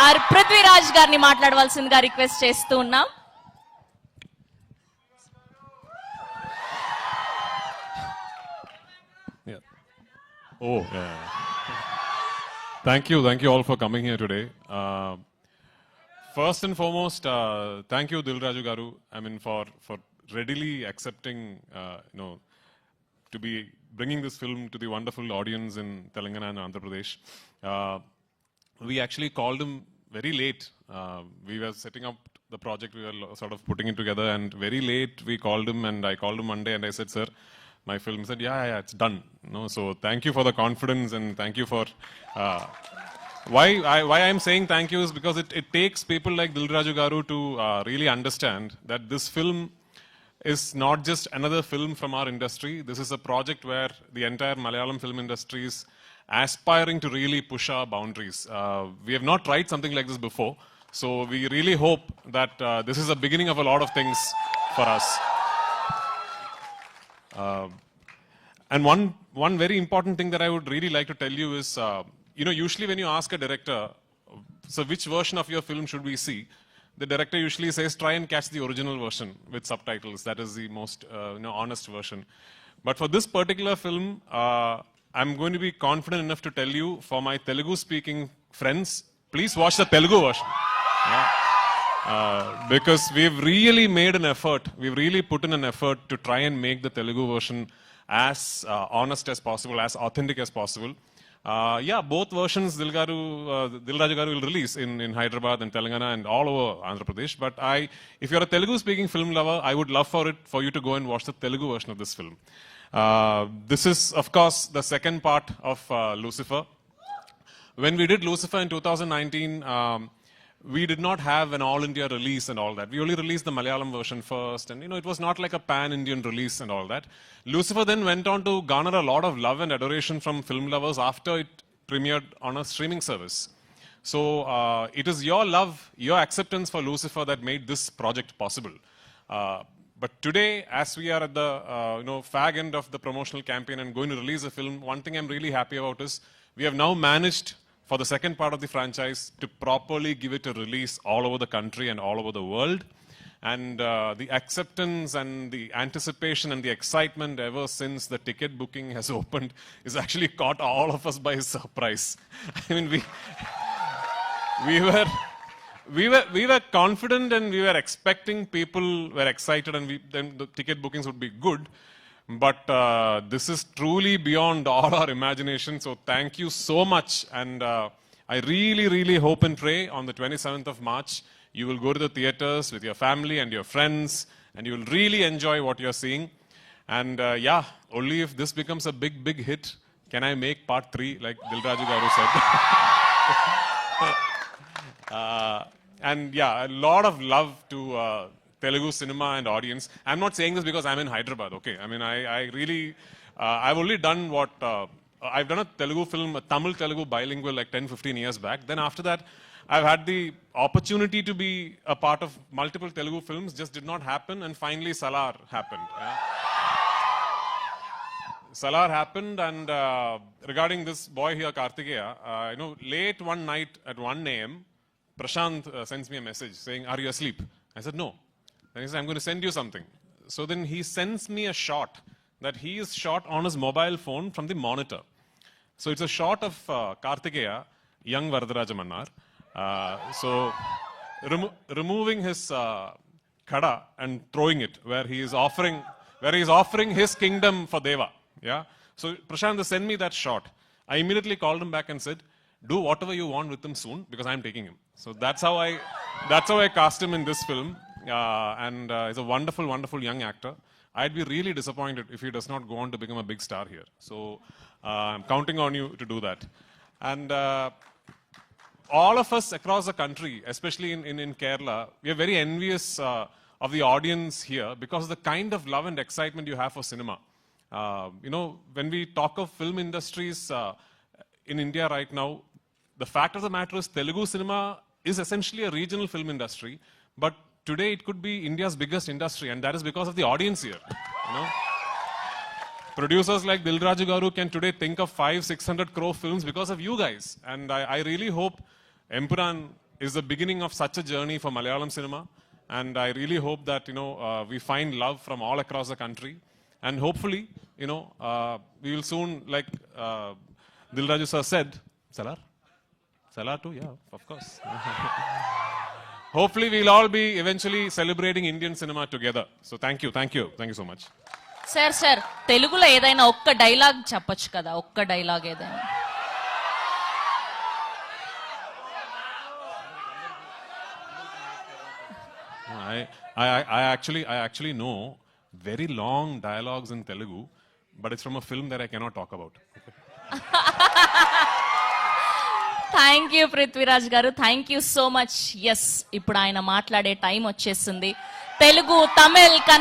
Are Prithviraj గారిని మాట్లాడవలసిందిగా request చేస్తూ ఉన్నాం. Oh, yeah. Thank you all for coming here today. First and foremost, thank you, Dil Raju Garu. I mean, for readily accepting, to be bringing this film to the wonderful audience in Telangana and Andhra Pradesh. We actually called him very late. We were setting up the project, we were sort of putting it together, and very late we called him, and I called him one day and I said, sir, my film. He said, yeah, it's done. So thank you for the confidence, and thank you for... Why I'm saying thank you is because it takes people like Dil Raju Garu to really understand that this film is not just another film from our industry. This is a project where the entire Malayalam film industry is aspiring to really push our boundaries. We have not tried something like this before, so we really hope that this is a beginning of a lot of things for us. And one very important thing that I would really like to tell you is, usually when you ask a director, so which version of your film should we see? The director usually says, try and catch the original version with subtitles. That is the most honest version. But for this particular film, I'm going to be confident enough to tell you, for my Telugu-speaking friends, please watch the Telugu version. Yeah. Because we've really made an effort, we've really put in an effort to try and make the Telugu version as honest as possible, as authentic as possible. Both versions Dil Raju Garu will release in Hyderabad and Telangana and all over Andhra Pradesh. But if you're a Telugu-speaking film lover, I would love for you to go and watch the Telugu version of this film. This is, of course, the second part of Lucifer. When we did Lucifer in 2019, we did not have an all-India release and all that. We only released the Malayalam version first, and it was not like a pan-Indian release and all that. Lucifer then went on to garner a lot of love and adoration from film lovers after it premiered on a streaming service. So it is your love, your acceptance for Lucifer that made this project possible. But today, as we are at the fag end of the promotional campaign and going to release a film, one thing I'm really happy about is we have now managed, for the second part of the franchise, to properly give it a release all over the country and all over the world. And the acceptance and the anticipation and the excitement ever since the ticket booking has opened is actually caught all of us by surprise. I mean, we were confident and we were expecting, people were excited, and then the ticket bookings would be good. But this is truly beyond all our imagination. So thank you so much. And I really, really hope and pray on the 27th of March, you will go to the theaters with your family and your friends, and you will really enjoy what you're seeing. And only if this becomes a big, big hit, can I make part 3, like Dil Raju Garu said. A lot of love to Telugu cinema and audience. I'm not saying this because I'm in Hyderabad, okay? I mean, I really, I've only done what, I've done a Telugu film, a Tamil-Telugu bilingual like 10-15 years back. Then after that, I've had the opportunity to be a part of multiple Telugu films, just did not happen, and finally Salar happened. Yeah? Salar happened, and regarding this boy here, Kartikeya, late one night at 1 a.m., Prashant sends me a message saying, are you asleep? I said, no. Then he said, I'm going to send you something. So then he sends me a shot that he is shot on his mobile phone from the monitor. So it's a shot of Kartikeya, young Varadaraja Mannar. So removing his kada and throwing it where he is offering his kingdom for Deva. Yeah. So Prashant sent me that shot. I immediately called him back and said, do whatever you want with him soon, because I'm taking him. So that's how I cast him in this film. And he's a wonderful, wonderful young actor. I'd be really disappointed if he does not go on to become a big star here. So I'm counting on you to do that. And all of us across the country, especially in Kerala, we are very envious of the audience here because of the kind of love and excitement you have for cinema. When we talk of film industries in India right now, the fact of the matter is Telugu cinema is essentially a regional film industry, but today it could be India's biggest industry, and that is because of the audience here. Producers like Dil Raju Garu can today think of 500-600 crore films because of you guys. And I really hope Empuran is the beginning of such a journey for Malayalam cinema. And I really hope that, we find love from all across the country. And hopefully, we will soon, like Dilraju sir said, Salar? Salar too? Yeah, of course. Hopefully, we'll all be eventually celebrating Indian cinema together. So thank you so much. Sir తెలుగులో ఏదైనా ఒక్క dialogue చెప్పొచ్చు కదా, ఒక్క dialogue ఏదైనా. I actually know very long dialogues in Telugu, but it's from a film that I cannot talk about. Thank you Prithviraj garu, thank you so much. Yes, ఇప్పుడు ఆయన మాట్లాడే టైం వచ్చేసింది. తెలుగు, తమిళ్, కన్నడ